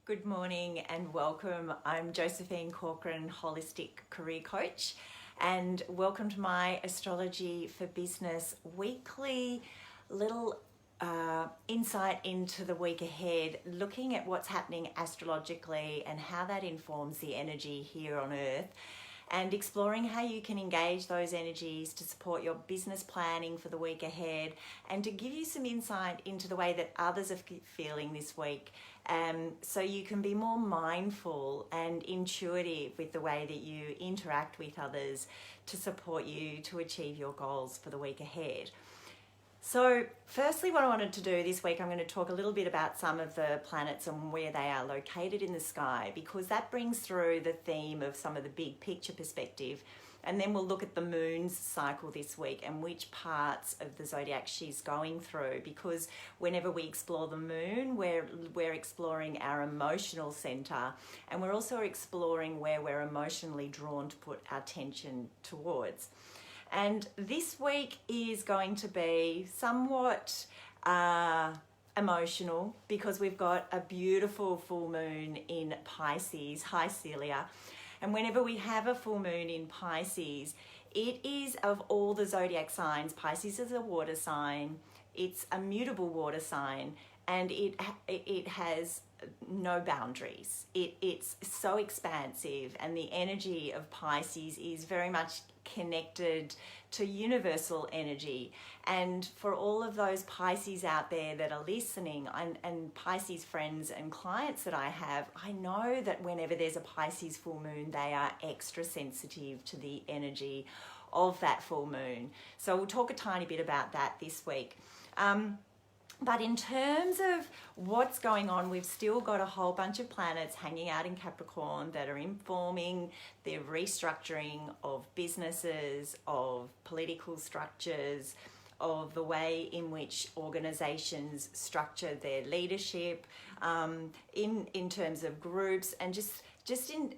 Good morning and welcome. I'm Josephine Corcoran, Holistic Career Coach, and welcome to my Astrology for Business weekly little insight into the week ahead, looking at what's happening astrologically and how that informs the energy here on Earth, and exploring how you can engage those energies to support your business planning for the week ahead and to give you some insight into the way that others are feeling this week, so you can be more mindful and intuitive with the way that you interact with others to support you to achieve your goals for the week ahead. So firstly, what I wanted to do this week, I'm going to talk a little bit about some of the planets and where they are located in the sky, because that brings through the theme of some of the big picture perspective. And then we'll look at the moon's cycle this week and which parts of the zodiac she's going through, because whenever we explore the moon, we're exploring our emotional center, and we're also exploring where we're emotionally drawn to put our attention towards. And this week is going to be somewhat emotional because we've got a beautiful full moon in Pisces. Hi, Celia. And whenever we have a full moon in Pisces, it is, of all the zodiac signs, Pisces is a water sign. It's a mutable water sign, and it has no boundaries. It's so expansive, and the energy of Pisces is very much connected to universal energy. And for all of those Pisces out there that are listening, and Pisces friends and clients that I have, I know that whenever there's a Pisces full moon, they are extra sensitive to the energy of that full moon. So we'll talk a tiny bit about that this week. But in terms of what's going on, we've still got a whole bunch of planets hanging out in Capricorn that are informing the restructuring of businesses, of political structures, of the way in which organizations structure their leadership, in terms of groups, and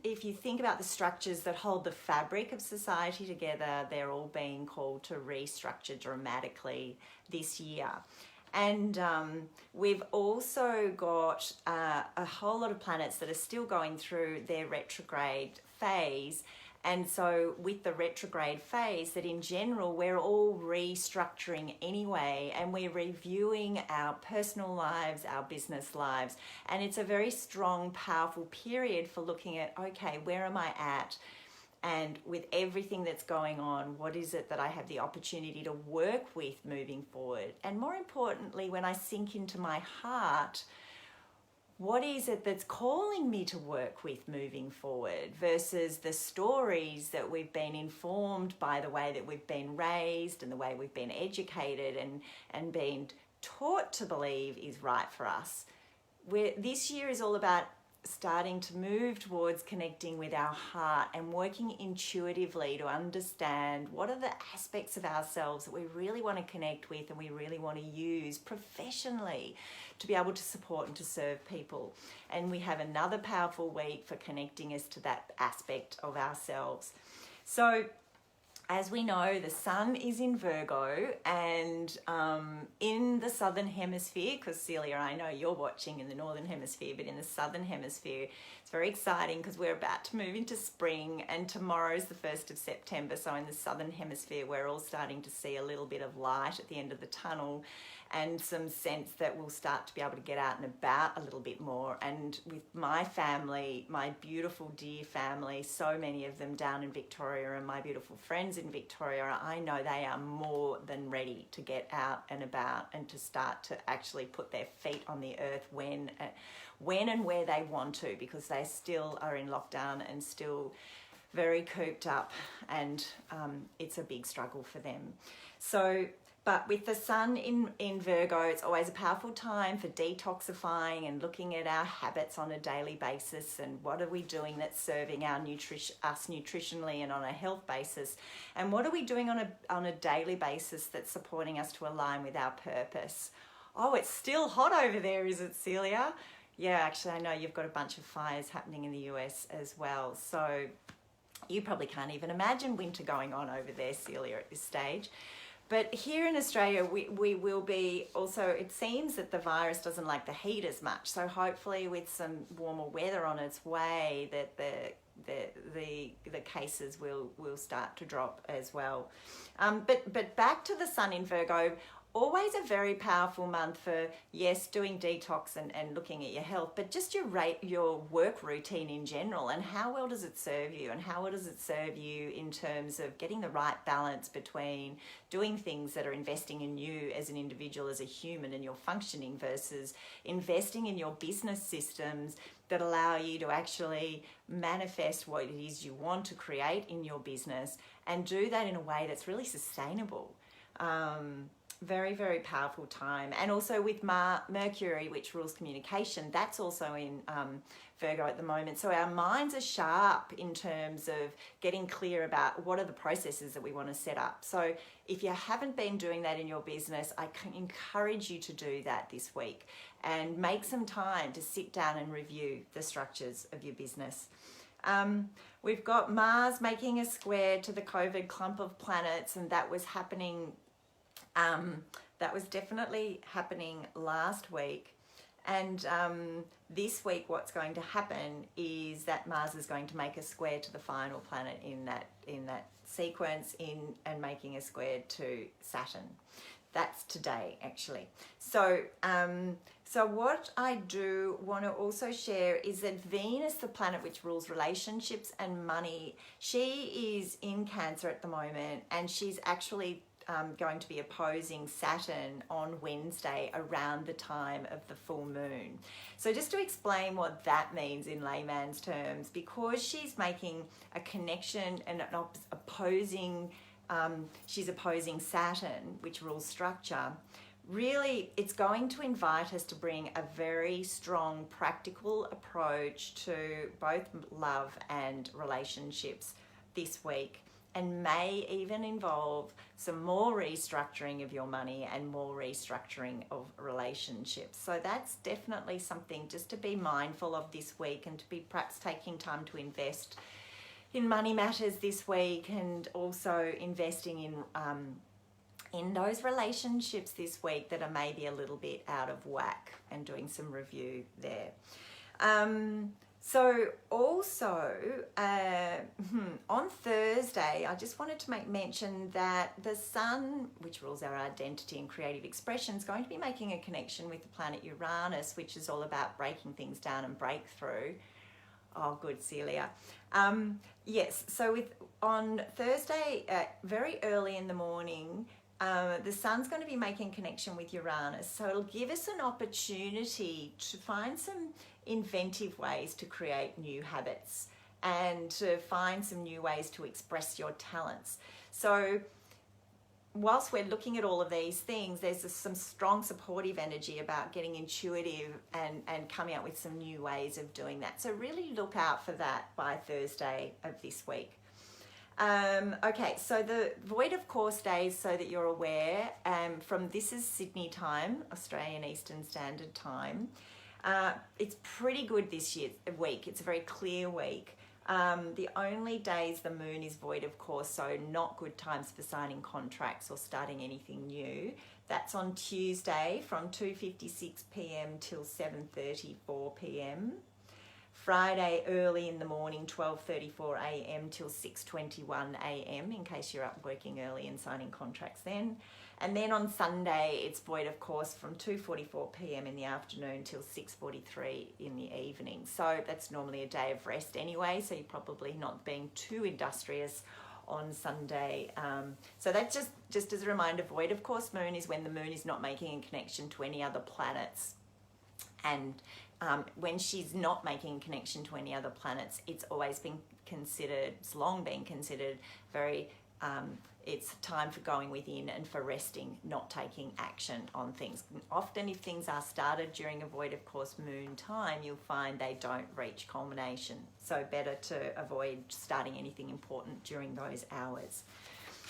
if you think about the structures that hold the fabric of society together, they're all being called to restructure dramatically this year. And we've also got a whole lot of planets that are still going through their retrograde phase. And so with the retrograde phase, that in general, we're all restructuring anyway, and we're reviewing our personal lives, our business lives. And it's a very strong, powerful period for looking at, okay, where am I at? And with everything that's going on, what is it that I have the opportunity to work with moving forward? And more importantly, when I sink into my heart, what is it that's calling me to work with moving forward versus the stories that we've been informed by the way that we've been raised and the way we've been educated and been taught to believe is right for us. This year is all about starting to move towards connecting with our heart and working intuitively to understand what are the aspects of ourselves that we really want to connect with and we really want to use professionally to be able to support and to serve people. And we have another powerful week for connecting us to that aspect of ourselves. So as we know, the sun is in Virgo, and in the southern hemisphere, because Celia, I know you're watching in the northern hemisphere, but in the southern hemisphere, it's very exciting because we're about to move into spring, and tomorrow's the 1st of September. So in the southern hemisphere, we're all starting to see a little bit of light at the end of the tunnel, and some sense that we'll start to be able to get out and about a little bit more. And with my family, my beautiful dear family, so many of them down in Victoria, and my beautiful friends in Victoria, I know they are more than ready to get out and about and to start to actually put their feet on the earth when and where they want to, because they still are in lockdown and still very cooped up, and it's a big struggle for them. So, but with the sun in Virgo, it's always a powerful time for detoxifying and looking at our habits on a daily basis, and what are we doing that's serving us nutritionally and on a health basis, and what are we doing on a daily basis that's supporting us to align with our purpose. Oh, it's still hot over there, is it, Celia? Yeah, actually, I know you've got a bunch of fires happening in the US as well, so you probably can't even imagine winter going on over there, Celia, at this stage. But here in Australia, we will be also, it seems that the virus doesn't like the heat as much. So hopefully with some warmer weather on its way, that the cases will start to drop as well. But back to the sun in Virgo, always a very powerful month for, yes, doing detox and looking at your health, but just your work routine in general, and how well does it serve you, and how well does it serve you in terms of getting the right balance between doing things that are investing in you as an individual, as a human, and your functioning, versus investing in your business systems that allow you to actually manifest what it is you want to create in your business, and do that in a way that's really sustainable. Very, very powerful time. And also with Mercury, which rules communication, that's also in Virgo at the moment. So our minds are sharp in terms of getting clear about what are the processes that we want to set up. So if you haven't been doing that in your business, I can encourage you to do that this week and make some time to sit down and review the structures of your business. We've got Mars making a square to the COVID clump of planets, and that was happening. That was definitely happening last week, and this week what's going to happen is that Mars is going to make a square to the final planet in that sequence, and making a square to Saturn. That's today, actually. So what I do want to also share is that Venus, the planet which rules relationships and money, she is in Cancer at the moment, and she's actually going to be opposing Saturn on Wednesday around the time of the full moon. So just to explain what that means in layman's terms, because she's making a connection and she's opposing Saturn, which rules structure, really it's going to invite us to bring a very strong practical approach to both love and relationships this week, and may even involve some more restructuring of your money and more restructuring of relationships. So that's definitely something just to be mindful of this week, and to be perhaps taking time to invest in money matters this week, and also investing in those relationships this week that are maybe a little bit out of whack, and doing some review there. So also on Thursday, I just wanted to make mention that the Sun, which rules our identity and creative expression, is going to be making a connection with the planet Uranus, which is all about breaking things down and breakthrough. Oh, good, Celia. Yes, so on Thursday, very early in the morning, the Sun's going to be making connection with Uranus. So it'll give us an opportunity to find some inventive ways to create new habits, and to find some new ways to express your talents. So whilst we're looking at all of these things, there's some strong supportive energy about getting intuitive and coming up with some new ways of doing that. So really look out for that by Thursday of this week. Okay, so the void of course days, so that you're aware, this is Sydney time, Australian Eastern Standard Time. It's pretty good this week. It's a very clear week. The only days the moon is void of course, so not good times for signing contracts or starting anything new. That's on Tuesday from 2:56 p.m. till 7:34 p.m. Friday early in the morning, 12:34 a.m. till 6:21 a.m. in case you're up working early and signing contracts then. And then on Sunday, it's void of course from 2:44 p.m. in the afternoon till 6:43 in the evening. So that's normally a day of rest anyway, so you're probably not being too industrious on Sunday. So that's just as a reminder, void of course moon is when the moon is not making a connection to any other planets. And when she's not making a connection to any other planets, it's long been considered very, it's time for going within and for resting, not taking action on things. Often if things are started during a void of course moon time, you'll find they don't reach culmination. So better to avoid starting anything important during those hours.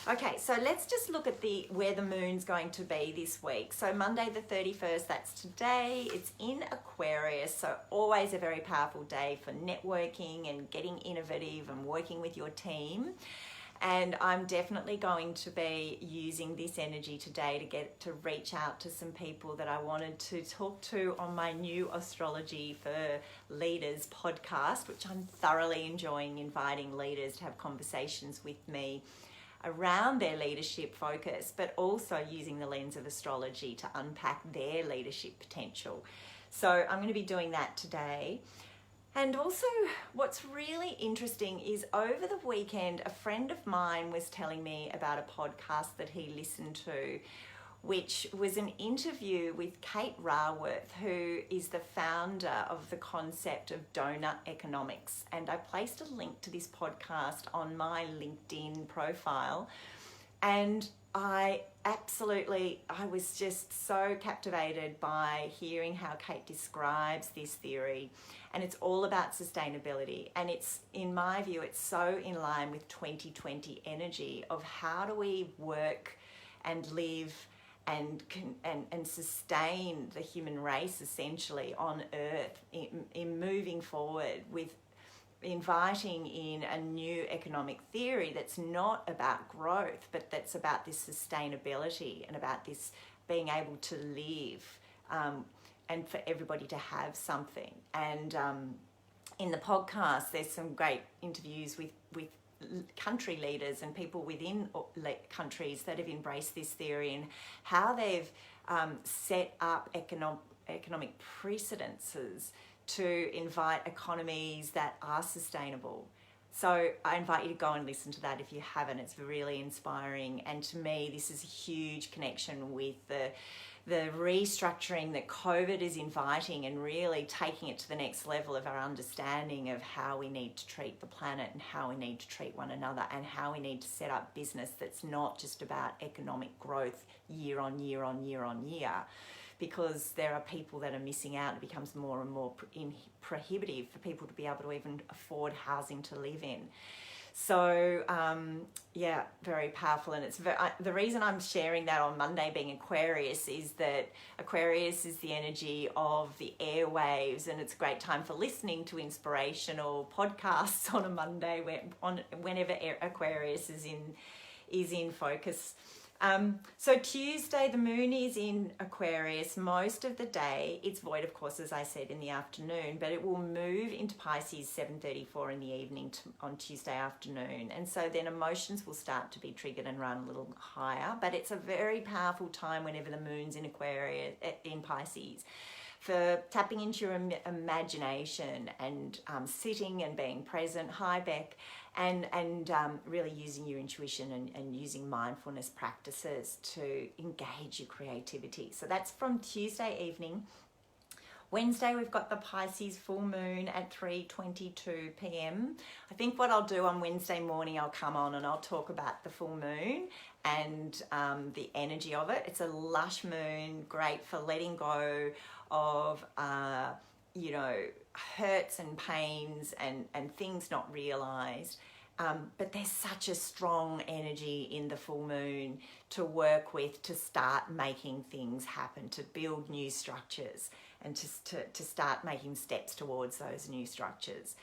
Okay, so let's just look at where the moon's going to be this week. So Monday the 31st, that's today. It's in Aquarius, so always a very powerful day for networking and getting innovative and working with your team. And I'm definitely going to be using this energy today to get to reach out to some people that I wanted to talk to on my new Astrology for Leaders podcast, which I'm thoroughly enjoying, inviting leaders to have conversations with me around their leadership focus, but also using the lens of astrology to unpack their leadership potential. So I'm going to be doing that today. And also, what's really interesting is over the weekend, a friend of mine was telling me about a podcast that he listened to, which was an interview with Kate Raworth, who is the founder of the concept of donor economics. And I placed a link to this podcast on my LinkedIn profile. And I was just so captivated by hearing how Kate describes this theory. And it's all about sustainability. And it's, in my view, it's so in line with 2020 energy of how do we work and live and sustain the human race essentially on Earth in moving forward with inviting in a new economic theory that's not about growth, but that's about this sustainability and about this being able to live and for everybody to have something. And in the podcast, there's some great interviews with country leaders and people within countries that have embraced this theory and how they've set up economic precedences to invite economies that are sustainable. So I invite you to go and listen to that if you haven't. It's really inspiring. And to me, this is a huge connection with the restructuring that COVID is inviting and really taking it to the next level of our understanding of how we need to treat the planet and how we need to treat one another and how we need to set up business that's not just about economic growth year on year on year on year, because there are people that are missing out. It becomes more and more prohibitive for people to be able to even afford housing to live in. So, very powerful. And it's the reason I'm sharing that on Monday being Aquarius is that Aquarius is the energy of the airwaves, and it's a great time for listening to inspirational podcasts on a Monday whenever Aquarius is in focus. So Tuesday, the moon is in Aquarius most of the day. It's void, of course, as I said, in the afternoon, but it will move into Pisces 7:34 in the evening on Tuesday afternoon. And so then emotions will start to be triggered and run a little higher, but it's a very powerful time whenever the moon's in Aquarius, in Pisces, for tapping into your imagination and sitting and being present. Hi, Beck. And really using your intuition and using mindfulness practices to engage your creativity. So that's from Tuesday evening. Wednesday, we've got the Pisces full moon at 3:22 p.m. I think what I'll do on Wednesday morning, I'll come on and I'll talk about the full moon and the energy of it. It's a lush moon, great for letting go of hurts and pains and things not realized. But there's such a strong energy in the full moon to work with, to start making things happen, to build new structures and to start making steps towards those new structures.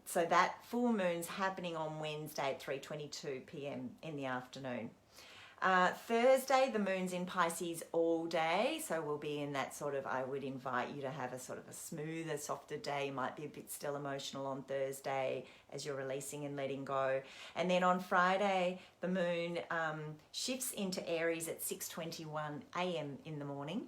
So that full moon's happening on Wednesday at 3:22 p.m. in the afternoon. Thursday, the moon's in Pisces all day, so we'll be in that sort of, I would invite you to have a sort of a smoother, softer day. You might be a bit still emotional on Thursday as you're releasing and letting go. And then on Friday, the moon shifts into Aries at 6:21 a.m. in the morning.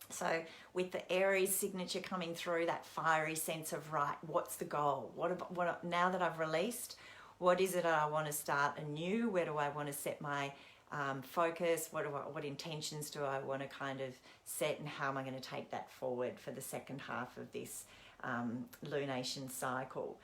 So with the Aries signature coming through, that fiery sense of, right, what's the goal? What now that I've released, what is it I want to start anew? Where do I want to set my focus? What intentions do I want to kind of set, and how am I going to take that forward for the second half of this lunation cycle?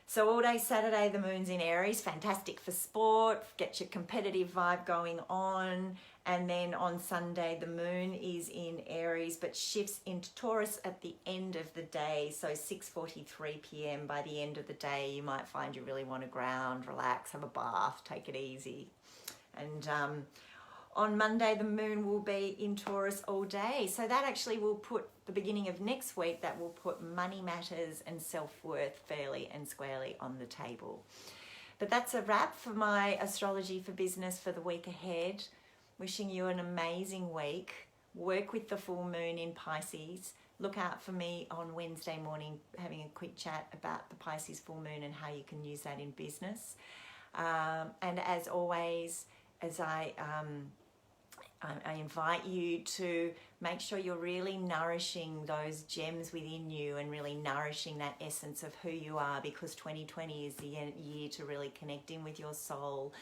So all day Saturday, the moon's in Aries, fantastic for sport, get your competitive vibe going on. And then on Sunday, the moon is in Aries, but shifts into Taurus at the end of the day. So 6:43 p.m. by the end of the day, you might find you really want to ground, relax, have a bath, take it easy. And on Monday, the moon will be in Taurus all day. So that actually will put the beginning of next week, that will put money matters and self-worth fairly and squarely on the table. But that's a wrap for my astrology for business for the week ahead. Wishing you an amazing week. Work with the full moon in Pisces. Look out for me on Wednesday morning having a quick chat about the Pisces full moon and how you can use that in business. And as always, as I invite you to make sure you're really nourishing those gems within you and really nourishing that essence of who you are, because 2020 is the year to really connect in with your soul,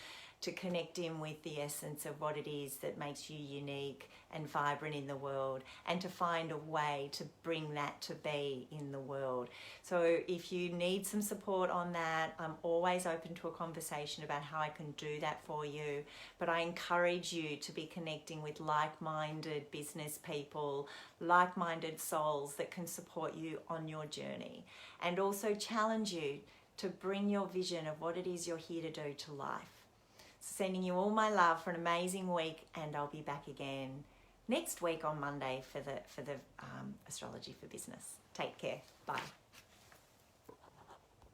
to connect in with the essence of what it is that makes you unique and vibrant in the world, and to find a way to bring that to be in the world. So if you need some support on that, I'm always open to a conversation about how I can do that for you. But I encourage you to be connecting with like-minded business people, like-minded souls that can support you on your journey, and also challenge you to bring your vision of what it is you're here to do to life. Sending you all my love for an amazing week, and I'll be back again next week on Monday for the Astrology for Business. Take care. Bye.